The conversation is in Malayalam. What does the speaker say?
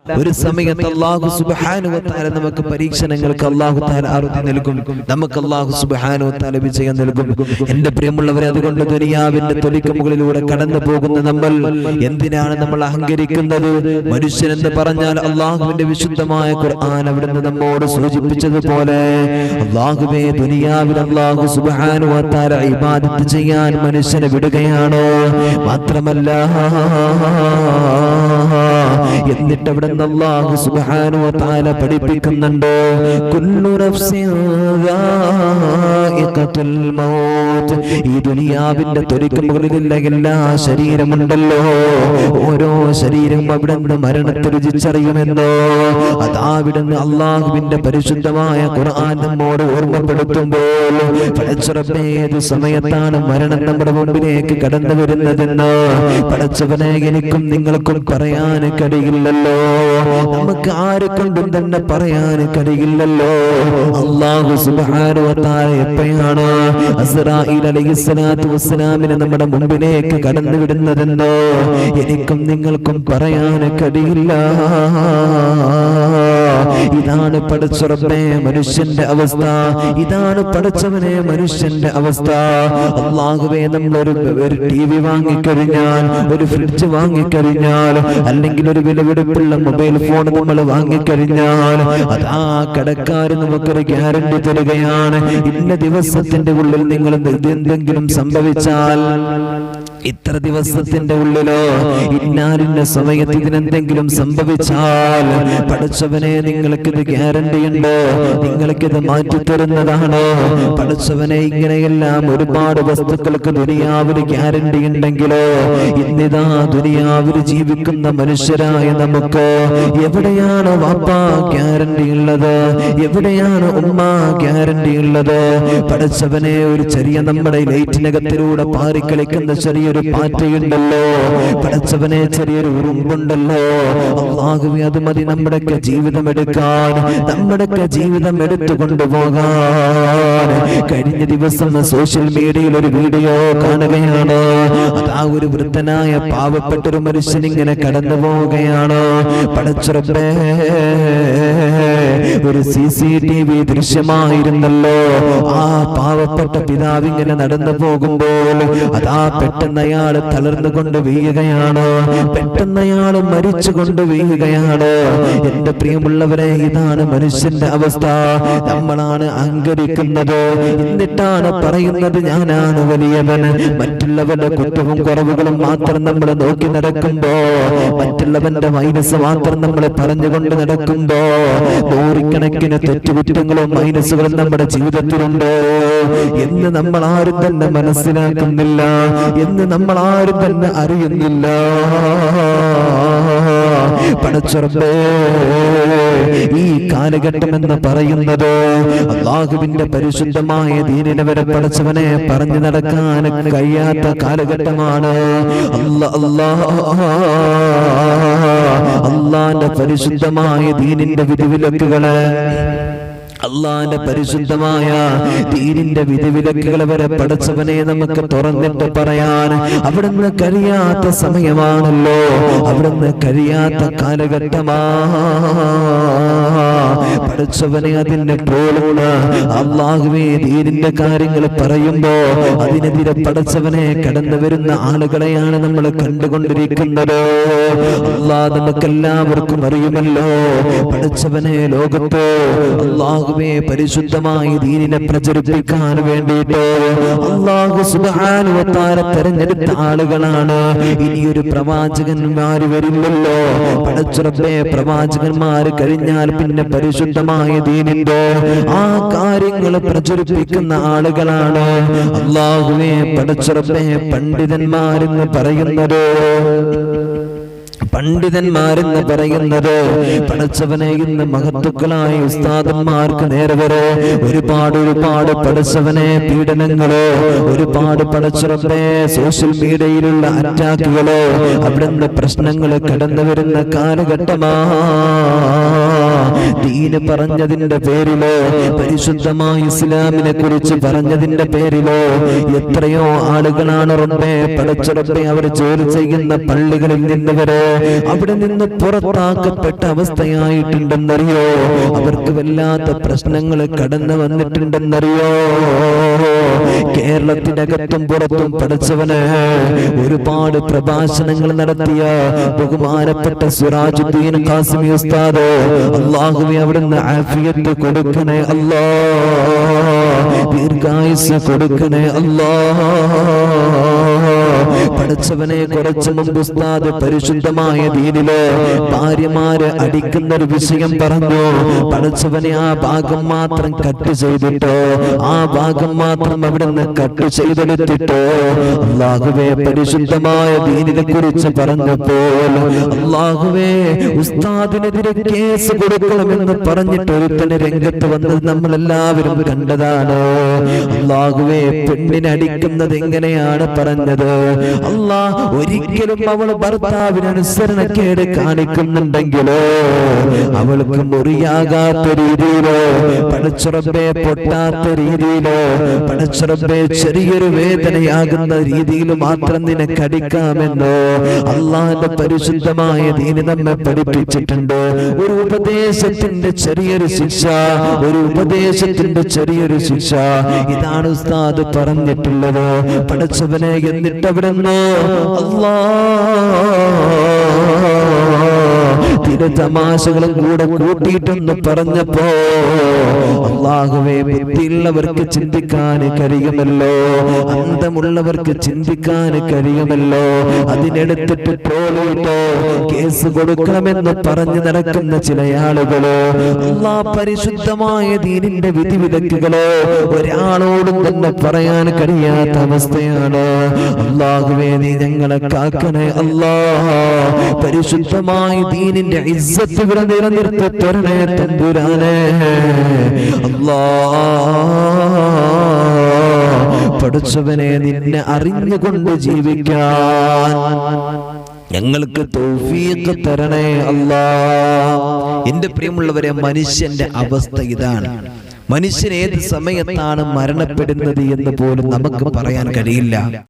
ഒരു സമയത്ത് അല്ലാഹു സുബ്ഹാനഹു വ തആല നമുക്ക് പരീക്ഷണങ്ങൾക്ക് അല്ലാഹു തആല അറുതി നൽകും. നമുക്ക് അല്ലാഹു സുബ്ഹാനഹു വ തആല വിജയം നൽകും. എൻ്റെ പ്രിയമുള്ളവരെ, അതുകൊണ്ട് ദുനിയാവിന്റെ തൊലിക്ക് മുകളിലൂടെ കടന്നു പോകുന്ന നമ്മൾ എന്തിനാണ് നമ്മൾ അഹങ്കരിക്കുന്നത്? മനുഷ്യൻ എന്ന് പറഞ്ഞാൽ അല്ലാഹുവിന്റെ വിശുദ്ധമായ ഖുർആൻ അവിടുന്ന് നമ്മോട് സൂചിപ്പിച്ചതുപോലെ അല്ലാഹുവേ, ദുനിയാവിൽ അല്ലാഹു സുബ്ഹാനഹു വ തആല ഇബാദത്ത് ചെയ്യാൻ മനുഷ്യനെ വിടുകയാണോ? മാത്രമല്ല, എന്നിട്ട് അവിടെ അല്ലാഹു സുബ്ഹാനഹു വ തആല പഠിപ്പിക്കുന്നുണ്ട്, കുല്ലു നഫ്സിൻ ദാഇഖത്തുൽ മൗത്ത്. ഈ ദുനിയാവിന്റെ തൊലിക്ക് മുകളിലുള്ള എല്ലാ ശരീരമുണ്ടല്ലോ, ഓരോ ശരീരം അവിടുന്ന് മരണത്തെ രുചിച്ചറിയുമെന്നോ അതാവിടുന്ന് അല്ലാഹുവിന്റെ പരിശുദ്ധമായ ഖുർആൻ നമ്മോട് ഓർമ്മപ്പെടുത്തുമ്പോൾ പടച്ചറബേ, ഏത് സമയത്താണ് മരണം നമ്മുടെ മുമ്പിലേക്ക് കടന്നു വരുന്നതെന്ന് പടച്ചവനെ എനിക്കും നിങ്ങൾക്കും പറയാൻ കഴിയില്ലല്ലോ. നമുക്ക് ആരെക്കൊണ്ടും തന്നെ പറയാൻ കഴിയില്ലല്ലോ. അല്ലാഹു സുബ്ഹാനഹു വ തആല എപ്പോഴാണ് അസ്റായീൽ അലൈഹിസ്സലാത്തു വസ്സലാമിനെ നമ്മുടെ മുമ്പിലേക്ക് കടന്നു വിടുന്നതെന്നോ എനിക്കും നിങ്ങൾക്കും പറയാൻ കഴിയില്ല. ഇതാണ് പടച്ചറബേ മനുഷ്യന്റെ അവസ്ഥ. ഇതാണ് പടച്ചവനെ മനുഷ്യന്റെ അവസ്ഥ. അല്ലാഹുവേ, നമ്മളൊരു TV വാങ്ങിക്കഴിഞ്ഞാൽ, ഒരു ഫ്രിഡ്ജ് വാങ്ങിക്കഴിഞ്ഞാൽ, അല്ലെങ്കിൽ ഒരു വിലപിടിപ്പുള്ള മൊബൈൽ ഫോൺ നമ്മൾ വാങ്ങിക്കഴിഞ്ഞാൽ അതാ കടക്കാര് നമുക്കൊരു ഗ്യാരണ്ടി തരികയാണ്, ഇന്ന ദിവസത്തിന്റെ ഉള്ളിൽ നിങ്ങൾ എന്തെങ്കിലും സംഭവിച്ചാൽ, ഇത്ര ദിവസത്തിന്റെ ഉള്ളിലോ ഇന്നാലിന്ന സമയത്ത് ഇതിനെന്തെങ്കിലും സംഭവിച്ചാൽ പടച്ചവനെ നിങ്ങൾക്കിത് ഗ്യാരണ്ടി ഉണ്ട്, നിങ്ങൾക്കിത് മാറ്റിത്തരുന്നതാണ്. പടച്ചവനെ, ഇങ്ങനെയെല്ലാം ഒരുപാട് വസ്തുക്കൾക്ക് ദുനിയാവിൽ ഗ്യാരണ്ടി ഉണ്ടെങ്കിലോ ഇന്നിതാ ദുനിയാവിൽ ജീവിക്കുന്ന മനുഷ്യരായ നമുക്ക് എവിടെയാണ് വാപ്പ ഗ്യാരണ്ടി ഉള്ളത്? എവിടെയാണ് ഉമ്മ ഗ്യാരണ്ടി ഉള്ളത്? പടച്ചവനെ, ഒരു ചെറിയ നമ്മുടെ ലൈറ്റിനകത്തിലൂടെ പാറിക്കളിക്കുന്ന ചെറിയൊരു പാറ്റയുണ്ടല്ലോ, പടച്ചവനെ, ചെറിയൊരു ഉറുമ്പുണ്ടല്ലോ. അല്ലാഹുവേ, അത് മതി നമ്മുടെയൊക്കെ ജീവിതം എടുക്കാൻ, നമ്മുടെയൊക്കെ ജീവിതം എടുത്തു കൊണ്ടുപോകാൻ. കഴിഞ്ഞ ദിവസം സോഷ്യൽ മീഡിയയിൽ ഒരു വീഡിയോ കാണുകയാണ്. അതാ ഒരു വൃദ്ധനായ പാവപ്പെട്ടൊരു മനുഷ്യൻ ഇങ്ങനെ കടന്നു പോവുകയാണ്. പടച്ചറബേ, ഒരു CCTV ദൃശ്യമായിരുന്നല്ലോ. ആ പാവപ്പെട്ട പിതാവ് ഇങ്ങനെ നടന്നു പോകുമ്പോൾ അതാ പെട്ടെന്ന് അയാൾ തളർന്നുകൊണ്ട് വീഴുകയാണ്, പെട്ടെന്ന് അയാൾ മരിച്ചുകൊണ്ട് വീഴുകയാണ്. എന്റെ പ്രിയമുള്ളവരെ, ഇതാണ് മനുഷ്യന്റെ അവസ്ഥ. നമ്മളാണ് അഹങ്കരിക്കുന്നത്, എന്നിട്ടാണ് പറയുന്നത് ഞാനാണ് വലിയവൻ. മറ്റുള്ളവരുടെ കുറ്റവും കുറവുകളും മാത്രം നമ്മൾ നോക്കി നടക്കുമ്പോ, മറ്റുള്ളവന്റെ മൈനസ് മാത്രം നമ്മളെ പറഞ്ഞുകൊണ്ട് നടക്കുമ്പോ നൂറുകണക്കിന് തെറ്റുകുറ്റങ്ങളും മൈനസുകളും നമ്മുടെ ജീവിതത്തിലുണ്ട് എന്ന് നമ്മൾ ആരും തന്നെ മനസ്സിലാക്കുന്നില്ല, എന്ന് നമ്മൾ ആരും തന്നെ അറിയുന്നില്ല. പടച്ചറബേ, ഈ കാലഘട്ടം എന്ന് പറയുന്നത് അല്ലാഹുവിന്റെ പരിശുദ്ധമായ ദീനിനെ വരെ പടച്ചവനെ പറഞ്ഞു നടക്കാൻ കഴിയാത്ത കാലഘട്ടമാണ്. അല്ലാഹുവിന്റെ പരിശുദ്ധമായ ദീനിന്റെ വിധിവിലക്കുകള്, അല്ലാഹുവിന്റെ പരിശുദ്ധമായ ദീനിന്റെ വിധിവിലക്കുകളെ വരെ പടച്ചവനെ നമുക്ക് തുറന്നിട്ട് പറയാൻ അവിടുന്ന് കഴിയാത്ത സമയമാണല്ലോ, അവിടുന്ന് കഴിയാത്ത കാലഘട്ടമാ. പടച്ചവനെ, അതിന്റെ പോലുള്ള അല്ലാഹുവേ ദീനിന്റെ കാര്യങ്ങൾ പറയുമ്പോ അതിനെതിരെ പടച്ചവനെ കടന്നു വരുന്ന ആളുകളെയാണ് നമ്മൾ കണ്ടുകൊണ്ടിരിക്കുന്നത്. അല്ലാഹ് നമുക്കെല്ലാവർക്കും അറിയുമല്ലോ. പടച്ചവനെ, ലോകത്ത് അല്ലാഹു പരിശുദ്ധമായി ദീനിനെ പ്രചരിപ്പിക്കാൻ വേണ്ടിയിട്ട് അല്ലാഹു സുബ്ഹാനഹു വ തആല തെരഞ്ഞെടുത്ത ആളുകളാണ്. ഇനിയൊരു പ്രവാചകന്മാര് വരില്ലല്ലോ. പടച്ചറബേ, പ്രവാചകന്മാര് കഴിഞ്ഞാൽ പിന്നെ പരിശുദ്ധമായ ദീനിന്റെ ആ കാര്യങ്ങൾ പ്രചരിപ്പിക്കുന്ന ആളുകളാണ്. അല്ലാഹുവേ, പടച്ചറബേ, പണ്ഡിതന്മാരെന്ന് പറയുന്നത്, പണ്ഡിതന്മാരെന്ന് പറയുന്നത് പടച്ചവനെ ഇന്ന് മഹത്തുക്കളായ ഉസ്താദന്മാർക്ക് നേരെ വരെ ഒരുപാട് പടച്ചവനെ പീഡനങ്ങളോ, ഒരുപാട് പടച്ചവനെ സോഷ്യൽ മീഡിയയിലുള്ള അറ്റാക്കുകളോ, അവിടുന്ന് പ്രശ്നങ്ങൾ കടന്നു വരുന്ന കാലഘട്ടമാ. ദീന് പറഞ്ഞതിന്റെ പേരിലോ പരിശുദ്ധമായ ഇസ്ലാമിനെ കുറിച്ച് പറഞ്ഞതിന്റെ പേരിലോ എത്രയോ ആളുകളാണ് റബ്ബേ പടച്ച റബ്ബേ അവർ ജോലി ചെയ്യുന്ന പള്ളികളിൽ നിന്ന് വരെ അവിടെ നിന്ന് പുറത്താക്കപ്പെട്ട അവസ്ഥയായിട്ടുണ്ടെന്നറിയോ? അവർക്ക് വല്ലാത്ത പ്രശ്നങ്ങൾ കടന്നു വന്നിട്ടുണ്ടെന്നറിയോ? കേരളത്തിനകത്തും പുറത്തും പഠിച്ചവന് ഒരുപാട് പ്രഭാഷണങ്ങൾ നടത്തിയ ബഹുമാനപ്പെട്ട സിറാജുദ്ദീൻ ഖാസിമി ഉസ്താദ്, അല്ലാഹുവേ അവിടുന്ന് ആഫിയത്ത് കൊടുക്കണേ അല്ലാ, ദീർഘായുസ് കൊടുക്കണേ അല്ലാ. പഠിച്ചവനെ കുറച്ചു മുമ്പ് ഉസ്താദ് പരിശുദ്ധമായ ദീനില് ഭാര്യമാരെ അടിക്കുന്ന ഒരു വിഷയം പറഞ്ഞു. പഠിച്ചവനെ ആ ഭാഗം മാത്രം കട്ട് ചെയ്തിട്ടോ, ആ ഭാഗം മാത്രം അവിടുന്ന് കട്ട് ചെയ്തെടുത്തിട്ടോ അല്ലാഹുവേ പരിശുദ്ധമായ ദീനിനെ കുറിച്ച് പറഞ്ഞപ്പോൾ അല്ലാഹുവേ ഉസ്താദിനെതിരെ കേസ് കൊടുക്കണമെന്ന് പറഞ്ഞിട്ട് ഒരുത്തന് രംഗത്ത് വന്നത് നമ്മളെല്ലാവരും കണ്ടതാണ്. അല്ലാഹുവേ പെണ്ണിനെ അടിക്കുന്നത് എങ്ങനെയാണ് പറഞ്ഞത്? അല്ലാഹ് ഒരിക്കലും അവൾ ഭർത്താവിന് അനുസരണക്കേട് കാണിക്കുന്നുണ്ടെങ്കിലോ അവൾക്ക് മുറിയാകാത്ത രീതിയിലോ പടച്ച റബ്ബേ പൊട്ടാത്ത രീതിയിലോ പടച്ച റബ്ബേ ചെറിയൊരു വേദനയാകുന്ന രീതിയിൽ മാത്രം നിനക്ക് അടിക്കാമെന്നോ അല്ലാഹുവിന്റെ പരിശുദ്ധമായ ദീന് നമ്മെ പഠിപ്പിച്ചിട്ടുണ്ട്. ഒരു ഉപദേശത്തിന്റെ ചെറിയൊരു ശിക്ഷ, ഒരു ഉപദേശത്തിന്റെ ചെറിയൊരു ശിക്ഷ, ഇതാണ് ഉസ്താദ് പറഞ്ഞിട്ടുള്ളത്. പടച്ചവനെ എന്നിട്ട് അവിടെ തിരു തമാശകളും കൂടെ കൂട്ടിയിട്ടൊന്ന് പറഞ്ഞപ്പോ അല്ലാഹുവേ ബുദ്ധിയുള്ളവർക്ക് ചിന്തിക്കാൻ കഴിയുമല്ലോ, അന്തമുള്ളവർക്ക് ചിന്തിക്കാൻ കഴിയുമല്ലോ. അതിനെടുത്തിട്ട് ട്രോളിട്ടോ കേസ് കൊടുക്കണമെന്ന് പറഞ്ഞു നടക്കുന്ന ചില ആളുകളോ അല്ലാഹ് പരിശുദ്ധമായ ദീനിന്റെ വിധിവിലക്കുകളോ ഒരാളോടും തന്നെ പറയാൻ കഴിയാത്ത അവസ്ഥയാണ്. അല്ലാഹുവേ നീ ഞങ്ങളെ കാക്കണേ അല്ലാ, പരിശുദ്ധമായ ദീനിന്റെ ഇസ്സത്ത് ഇവിടെ നിലനിർത്തി തരണേ തമ്പുരാനേ അല്ലാ. പഠിച്ചവനെ നിന്നെ അറിഞ്ഞുകൊണ്ട് ജീവിക്കാൻ ഞങ്ങൾക്ക് തൗഫീഖ് തരണേ അല്ലാ. എന്റെ പ്രിയമുള്ളവരെ, മനുഷ്യന്റെ അവസ്ഥ ഇതാണ്. മനുഷ്യൻ ഏത് സമയത്താണ് മരണപ്പെടുന്നത് എന്ന് പോലും നമുക്ക് പറയാൻ കഴിയില്ല.